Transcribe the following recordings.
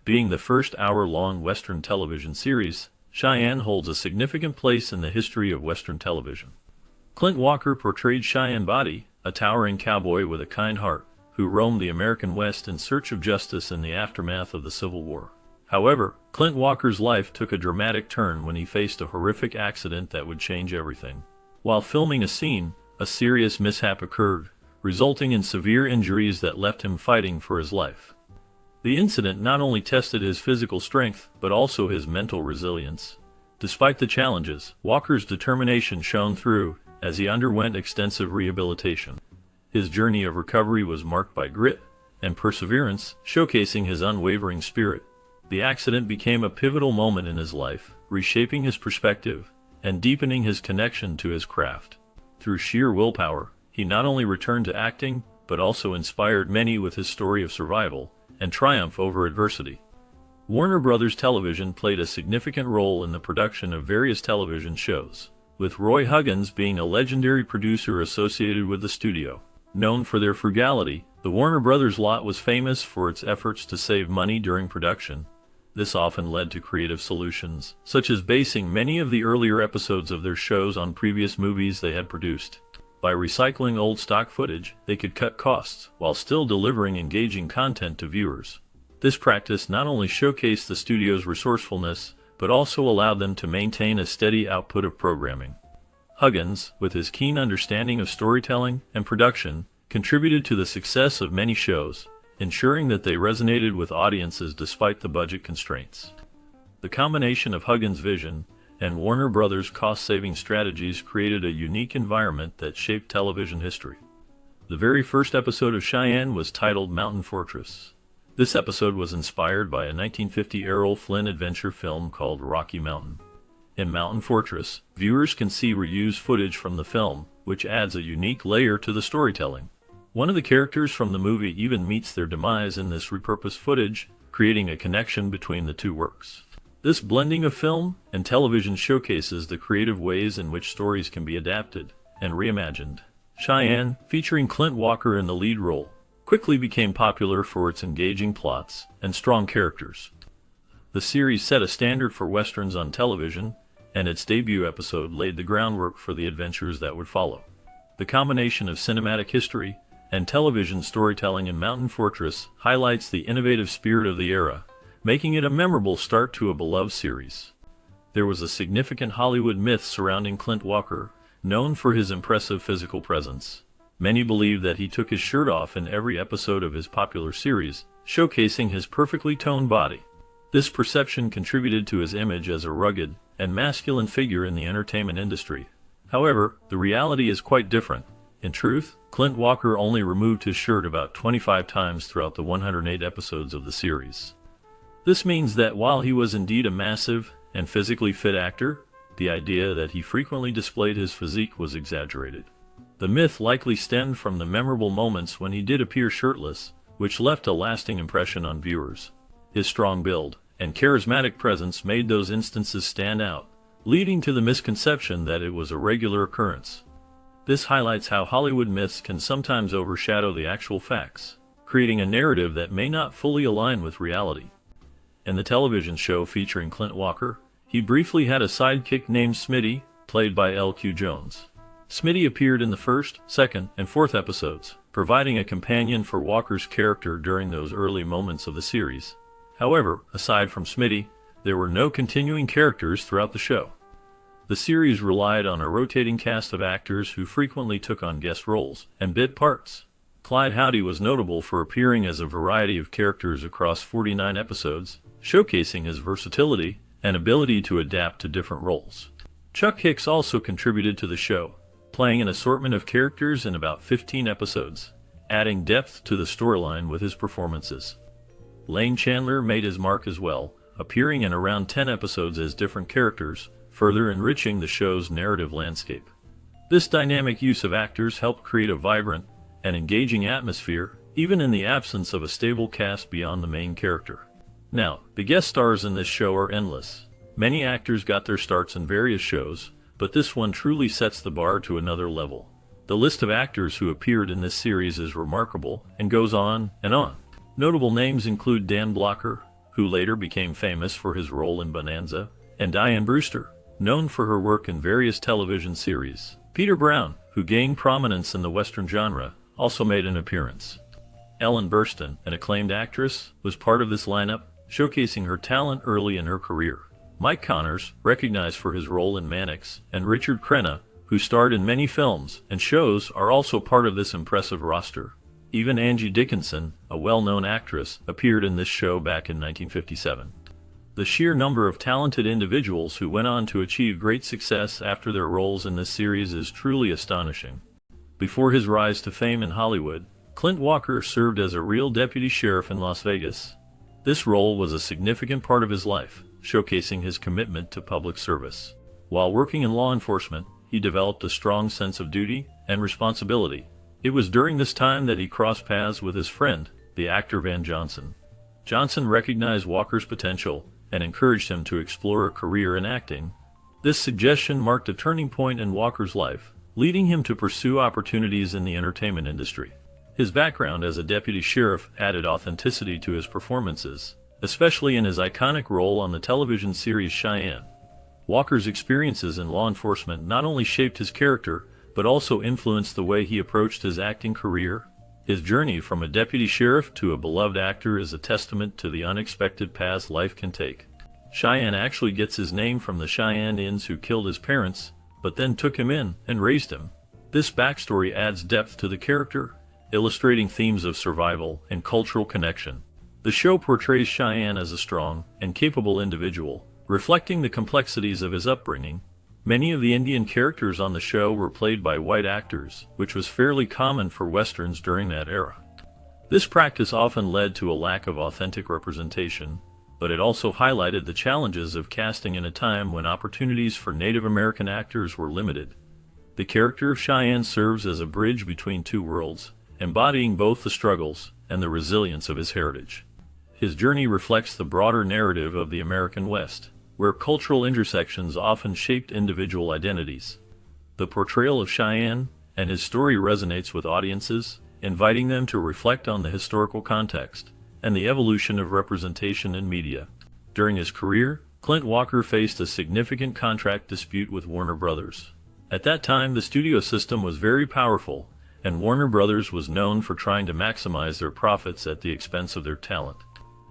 Being the first hour-long Western television series, Cheyenne holds a significant place in the history of Western television. Clint Walker portrayed Cheyenne Body, a towering cowboy with a kind heart, who roamed the American West in search of justice in the aftermath of the Civil War. However, Clint Walker's life took a dramatic turn when he faced a horrific accident that would change everything. While filming a scene, a serious mishap occurred, resulting in severe injuries that left him fighting for his life. The incident not only tested his physical strength, but also his mental resilience. Despite the challenges, Walker's determination shone through as he underwent extensive rehabilitation. His journey of recovery was marked by grit and perseverance, showcasing his unwavering spirit. The accident became a pivotal moment in his life, reshaping his perspective and deepening his connection to his craft. Through sheer willpower, he not only returned to acting, but also inspired many with his story of survival and triumph over adversity. Warner Brothers Television played a significant role in the production of various television shows, with Roy Huggins being a legendary producer associated with the studio. Known for their frugality, the Warner Brothers lot was famous for its efforts to save money during production. This often led to creative solutions, such as basing many of the earlier episodes of their shows on previous movies they had produced. By recycling old stock footage, they could cut costs while still delivering engaging content to viewers. This practice not only showcased the studio's resourcefulness, but also allowed them to maintain a steady output of programming. Huggins, with his keen understanding of storytelling and production, contributed to the success of many shows, ensuring that they resonated with audiences despite the budget constraints. The combination of Huggins' vision and Warner Brothers' cost-saving strategies created a unique environment that shaped television history. The very first episode of Cheyenne was titled Mountain Fortress. This episode was inspired by a 1950 Errol Flynn adventure film called Rocky Mountain. In Mountain Fortress, viewers can see reused footage from the film, which adds a unique layer to the storytelling. One of the characters from the movie even meets their demise in this repurposed footage, creating a connection between the two works. This blending of film and television showcases the creative ways in which stories can be adapted and reimagined. Cheyenne, featuring Clint Walker in the lead role, quickly became popular for its engaging plots and strong characters. The series set a standard for westerns on television, and its debut episode laid the groundwork for the adventures that would follow. The combination of cinematic history and television storytelling in Mountain Fortress highlights the innovative spirit of the era, making it a memorable start to a beloved series. There was a significant Hollywood myth surrounding Clint Walker, known for his impressive physical presence. Many believe that he took his shirt off in every episode of his popular series, showcasing his perfectly toned body. This perception contributed to his image as a rugged and masculine figure in the entertainment industry. However, the reality is quite different. In truth, Clint Walker only removed his shirt about 25 times throughout the 108 episodes of the series. This means that while he was indeed a massive and physically fit actor, the idea that he frequently displayed his physique was exaggerated. The myth likely stemmed from the memorable moments when he did appear shirtless, which left a lasting impression on viewers. His strong build and charismatic presence made those instances stand out, leading to the misconception that it was a regular occurrence. This highlights how Hollywood myths can sometimes overshadow the actual facts, creating a narrative that may not fully align with reality. In the television show featuring Clint Walker, he briefly had a sidekick named Smitty, played by L.Q. Jones. Smitty appeared in the first, second, and fourth episodes, providing a companion for Walker's character during those early moments of the series. However, aside from Smitty, there were no continuing characters throughout the show. The series relied on a rotating cast of actors who frequently took on guest roles and bit parts. Clyde Howdy was notable for appearing as a variety of characters across 49 episodes, showcasing his versatility and ability to adapt to different roles. Chuck Hicks also contributed to the show, playing an assortment of characters in about 15 episodes, adding depth to the storyline with his performances. Lane Chandler made his mark as well, appearing in around 10 episodes as different characters, further enriching the show's narrative landscape. This dynamic use of actors helped create a vibrant and engaging atmosphere, even in the absence of a stable cast beyond the main character. Now, the guest stars in this show are endless. Many actors got their starts in various shows, but this one truly sets the bar to another level. The list of actors who appeared in this series is remarkable and goes on and on. Notable names include Dan Blocker, who later became famous for his role in Bonanza, and Diane Brewster, known for her work in various television series. Peter Brown, who gained prominence in the Western genre, also made an appearance. Ellen Burstyn, an acclaimed actress, was part of this lineup, showcasing her talent early in her career. Mike Connors, recognized for his role in Mannix, and Richard Crenna, who starred in many films and shows, are also part of this impressive roster. Even Angie Dickinson, a well-known actress, appeared in this show back in 1957. The sheer number of talented individuals who went on to achieve great success after their roles in this series is truly astonishing. Before his rise to fame in Hollywood, Clint Walker served as a real deputy sheriff in Las Vegas. This role was a significant part of his life, showcasing his commitment to public service. While working in law enforcement, he developed a strong sense of duty and responsibility. It was during this time that he crossed paths with his friend, the actor Van Johnson. Johnson recognized Walker's potential and encouraged him to explore a career in acting. This suggestion marked a turning point in Walker's life, leading him to pursue opportunities in the entertainment industry. His background as a deputy sheriff added authenticity to his performances, especially in his iconic role on the television series Cheyenne. Walker's experiences in law enforcement not only shaped his character, but also influenced the way he approached his acting career. His journey from a deputy sheriff to a beloved actor is a testament to the unexpected paths life can take. Cheyenne actually gets his name from the Cheyenne Indians who killed his parents, but then took him in and raised him. This backstory adds depth to the character, illustrating themes of survival and cultural connection. The show portrays Cheyenne as a strong and capable individual, reflecting the complexities of his upbringing. Many of the Indian characters on the show were played by white actors, which was fairly common for Westerns during that era. This practice often led to a lack of authentic representation, but it also highlighted the challenges of casting in a time when opportunities for Native American actors were limited. The character of Cheyenne serves as a bridge between two worlds, embodying both the struggles and the resilience of his heritage. His journey reflects the broader narrative of the American West, where cultural intersections often shaped individual identities. The portrayal of Cheyenne and his story resonates with audiences, inviting them to reflect on the historical context and the evolution of representation in media. During his career, Clint Walker faced a significant contract dispute with Warner Brothers. At that time, the studio system was very powerful, and Warner Brothers was known for trying to maximize their profits at the expense of their talent.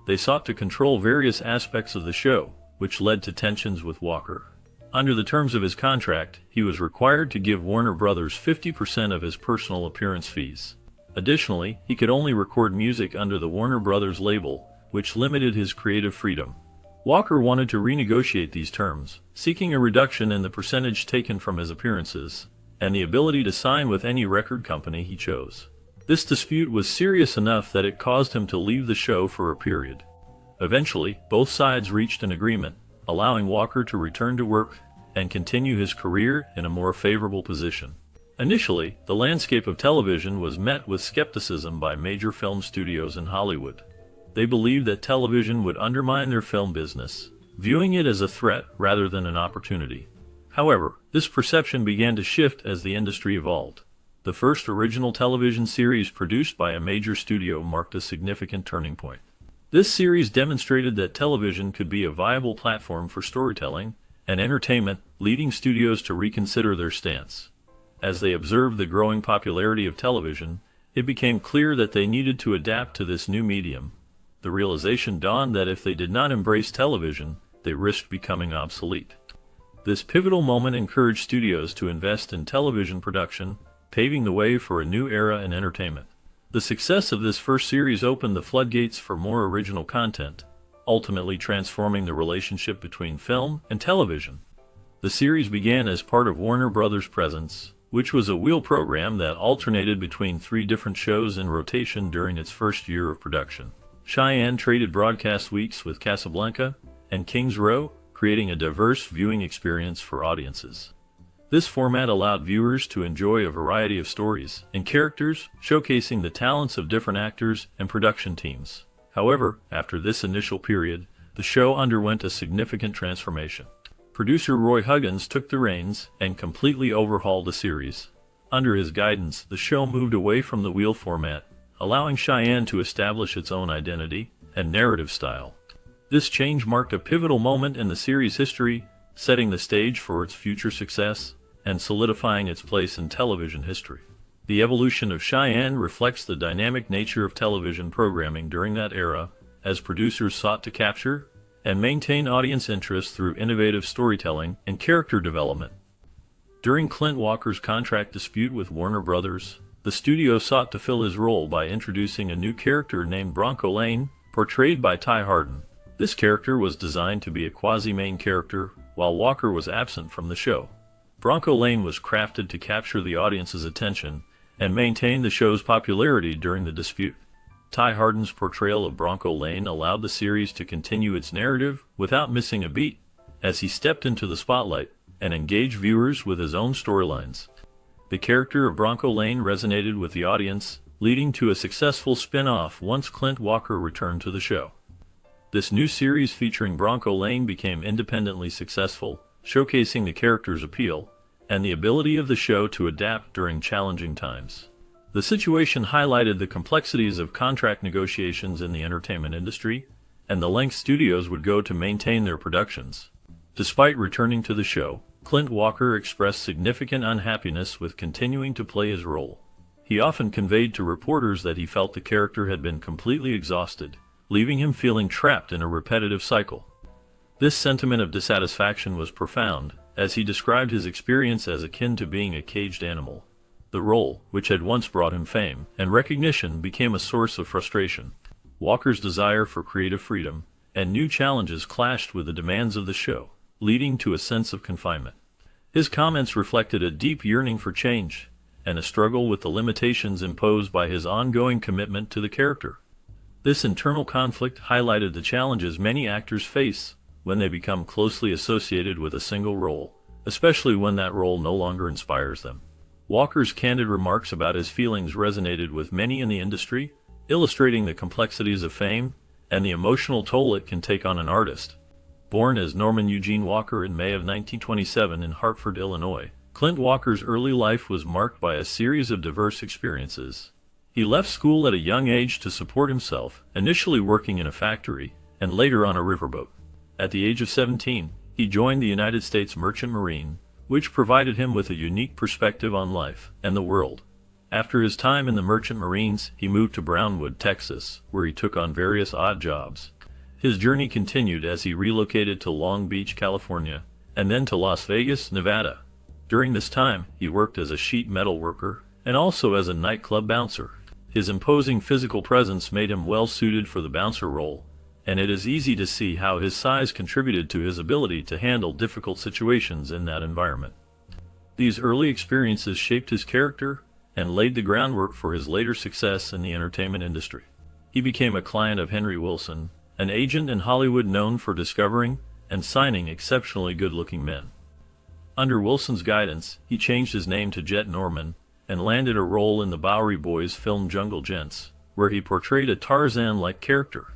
They sought to control various aspects of the show, which led to tensions with Walker. Under the terms of his contract, he was required to give Warner Brothers 50% of his personal appearance fees. Additionally, he could only record music under the Warner Brothers label, which limited his creative freedom. Walker wanted to renegotiate these terms, seeking a reduction in the percentage taken from his appearances, and the ability to sign with any record company he chose. This dispute was serious enough that it caused him to leave the show for a period. Eventually, both sides reached an agreement, allowing Walker to return to work and continue his career in a more favorable position. Initially, the landscape of television was met with skepticism by major film studios in Hollywood. They believed that television would undermine their film business, viewing it as a threat rather than an opportunity. However, this perception began to shift as the industry evolved. The first original television series produced by a major studio marked a significant turning point. This series demonstrated that television could be a viable platform for storytelling and entertainment, leading studios to reconsider their stance. As they observed the growing popularity of television, it became clear that they needed to adapt to this new medium. The realization dawned that if they did not embrace television, they risked becoming obsolete. This pivotal moment encouraged studios to invest in television production, paving the way for a new era in entertainment. The success of this first series opened the floodgates for more original content, ultimately transforming the relationship between film and television. The series began as part of Warner Brothers' Presents, which was a wheel program that alternated between 3 different shows in rotation during its first year of production. Cheyenne traded broadcast weeks with Casablanca and Kings Row, creating a diverse viewing experience for audiences. This format allowed viewers to enjoy a variety of stories and characters, showcasing the talents of different actors and production teams. However, after this initial period, the show underwent a significant transformation. Producer Roy Huggins took the reins and completely overhauled the series. Under his guidance, the show moved away from the wheel format, allowing Cheyenne to establish its own identity and narrative style. This change marked a pivotal moment in the series' history, setting the stage for its future success and solidifying its place in television history. The evolution of Cheyenne reflects the dynamic nature of television programming during that era, as producers sought to capture and maintain audience interest through innovative storytelling and character development. During Clint Walker's contract dispute with Warner Brothers, the studio sought to fill his role by introducing a new character named Bronco Lane, portrayed by Ty Hardin. This character was designed to be a quasi-main character, while Walker was absent from the show. Bronco Lane was crafted to capture the audience's attention and maintain the show's popularity during the dispute. Ty Hardin's portrayal of Bronco Lane allowed the series to continue its narrative without missing a beat, as he stepped into the spotlight and engaged viewers with his own storylines. The character of Bronco Lane resonated with the audience, leading to a successful spin-off once Clint Walker returned to the show. This new series featuring Bronco Lane became independently successful, showcasing the character's appeal and the ability of the show to adapt during challenging times. The situation highlighted the complexities of contract negotiations in the entertainment industry and the lengths studios would go to maintain their productions. Despite returning to the show, Clint Walker expressed significant unhappiness with continuing to play his role. He often conveyed to reporters that he felt the character had been completely exhausted, leaving him feeling trapped in a repetitive cycle. This sentiment of dissatisfaction was profound, as he described his experience as akin to being a caged animal. The role, which had once brought him fame and recognition, became a source of frustration. Walker's desire for creative freedom and new challenges clashed with the demands of the show, leading to a sense of confinement. His comments reflected a deep yearning for change and a struggle with the limitations imposed by his ongoing commitment to the character. This internal conflict highlighted the challenges many actors face when they become closely associated with a single role, especially when that role no longer inspires them. Walker's candid remarks about his feelings resonated with many in the industry, illustrating the complexities of fame and the emotional toll it can take on an artist. Born as Norman Eugene Walker in May of 1927 in Hartford, Illinois, Clint Walker's early life was marked by a series of diverse experiences. He left school at a young age to support himself, initially working in a factory and later on a riverboat. At the age of 17, he joined the United States Merchant Marine, which provided him with a unique perspective on life and the world. After his time in the Merchant Marines, he moved to Brownwood, Texas, where he took on various odd jobs. His journey continued as he relocated to Long Beach, California, and then to Las Vegas, Nevada. During this time, he worked as a sheet metal worker and also as a nightclub bouncer. His imposing physical presence made him well suited for the bouncer role, and it is easy to see how his size contributed to his ability to handle difficult situations in that environment. These early experiences shaped his character and laid the groundwork for his later success in the entertainment industry. He became a client of Henry Wilson, an agent in Hollywood known for discovering and signing exceptionally good-looking men. Under Wilson's guidance, he changed his name to Jet Norman and landed a role in the Bowery Boys film Jungle Gents, where he portrayed a Tarzan-like character.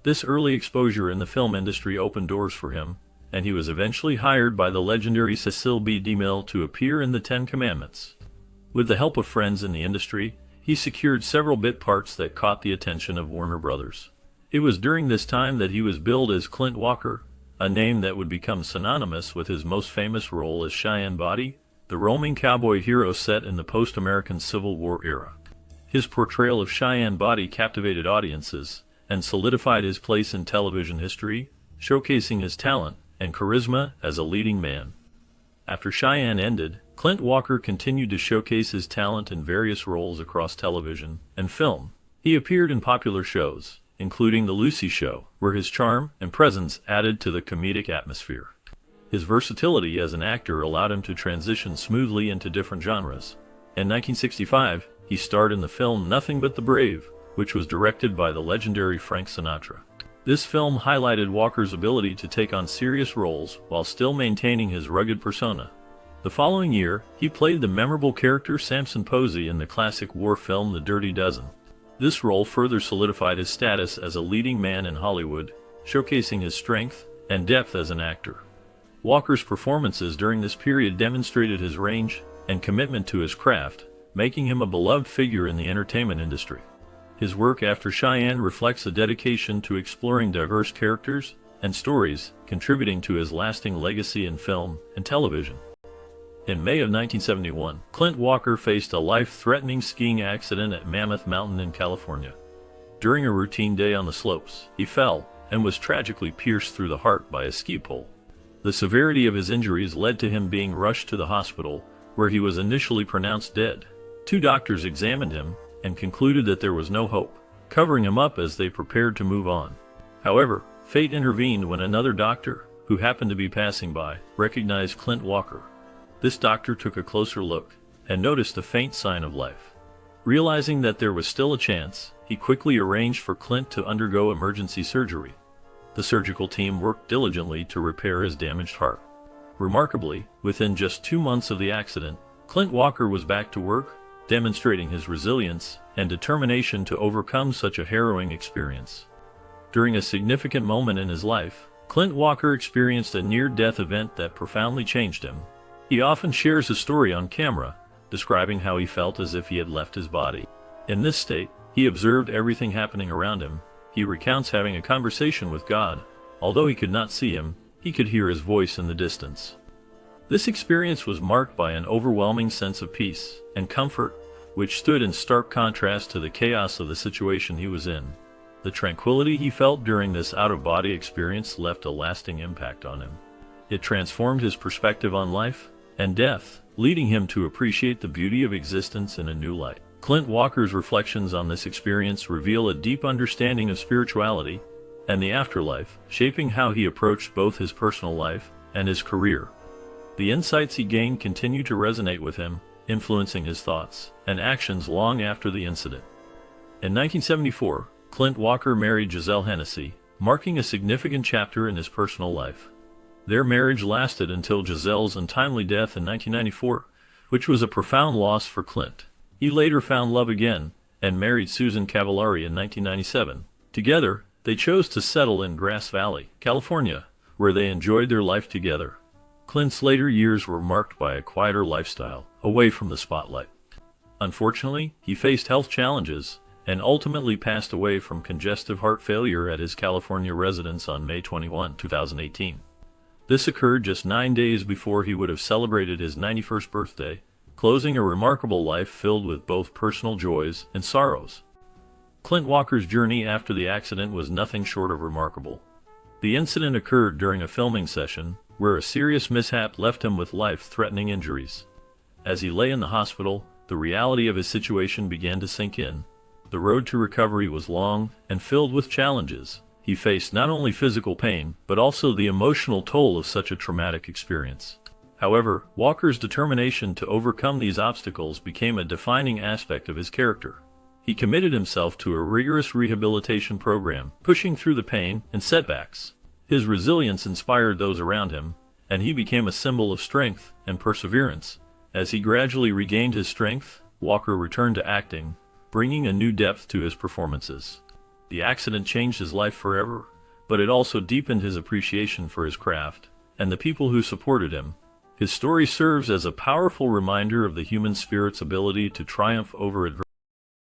This early exposure in the film industry opened doors for him, and he was eventually hired by the legendary Cecil B. DeMille to appear in The Ten Commandments. With the help of friends in the industry, he secured several bit parts that caught the attention of Warner Brothers. It was during this time that he was billed as Clint Walker, a name that would become synonymous with his most famous role as Cheyenne Body, the roaming cowboy hero set in the post-American Civil War era. His portrayal of Cheyenne Body captivated audiences and solidified his place in television history, showcasing his talent and charisma as a leading man. After Cheyenne ended, Clint Walker continued to showcase his talent in various roles across television and film. He appeared in popular shows, including The Lucy Show, where his charm and presence added to the comedic atmosphere. His versatility as an actor allowed him to transition smoothly into different genres. In 1965, he starred in the film Nothing But the Brave, which was directed by the legendary Frank Sinatra. This film highlighted Walker's ability to take on serious roles while still maintaining his rugged persona. The following year, he played the memorable character Samson Posey in the classic war film The Dirty Dozen. This role further solidified his status as a leading man in Hollywood, showcasing his strength and depth as an actor. Walker's performances during this period demonstrated his range and commitment to his craft, making him a beloved figure in the entertainment industry. His work after Cheyenne reflects a dedication to exploring diverse characters and stories, contributing to his lasting legacy in film and television. In May of 1971, Clint Walker faced a life-threatening skiing accident at Mammoth Mountain in California. During a routine day on the slopes, he fell and was tragically pierced through the heart by a ski pole. The severity of his injuries led to him being rushed to the hospital, where he was initially pronounced dead. 2 doctors examined him and concluded that there was no hope, covering him up as they prepared to move on. However, fate intervened when another doctor, who happened to be passing by, recognized Clint Walker. This doctor took a closer look and noticed a faint sign of life. Realizing that there was still a chance, he quickly arranged for Clint to undergo emergency surgery. The surgical team worked diligently to repair his damaged heart. Remarkably, within just 2 months of the accident, Clint Walker was back to work, demonstrating his resilience and determination to overcome such a harrowing experience. During a significant moment in his life, Clint Walker experienced a near-death event that profoundly changed him. He often shares his story on camera, describing how he felt as if he had left his body. In this state, he observed everything happening around him. He recounts having a conversation with God. Although he could not see him, he could hear his voice in the distance. This experience was marked by an overwhelming sense of peace and comfort, which stood in stark contrast to the chaos of the situation he was in. The tranquility he felt during this out-of-body experience left a lasting impact on him. It transformed his perspective on life and death, leading him to appreciate the beauty of existence in a new light. Clint Walker's reflections on this experience reveal a deep understanding of spirituality and the afterlife, shaping how he approached both his personal life and his career. The insights he gained continue to resonate with him, influencing his thoughts and actions long after the incident. In 1974, Clint Walker married Giselle Hennessy, marking a significant chapter in his personal life. Their marriage lasted until Giselle's untimely death in 1994, which was a profound loss for Clint. He later found love again and married Susan Cavallari in 1997. Together, they chose to settle in Grass Valley, California, where they enjoyed their life together. Clint's later years were marked by a quieter lifestyle, away from the spotlight. Unfortunately, he faced health challenges and ultimately passed away from congestive heart failure at his California residence on May 21, 2018. This occurred just 9 days before he would have celebrated his 91st birthday, closing a remarkable life filled with both personal joys and sorrows. Clint Walker's journey after the accident was nothing short of remarkable. The incident occurred during a filming session, where a serious mishap left him with life-threatening injuries. As he lay in the hospital, the reality of his situation began to sink in. The road to recovery was long and filled with challenges. He faced not only physical pain, but also the emotional toll of such a traumatic experience. However, Walker's determination to overcome these obstacles became a defining aspect of his character. He committed himself to a rigorous rehabilitation program, pushing through the pain and setbacks. His resilience inspired those around him, and he became a symbol of strength and perseverance. As he gradually regained his strength, Walker returned to acting, bringing a new depth to his performances. The accident changed his life forever, but it also deepened his appreciation for his craft and the people who supported him. His story serves as a powerful reminder of the human spirit's ability to triumph over adversity.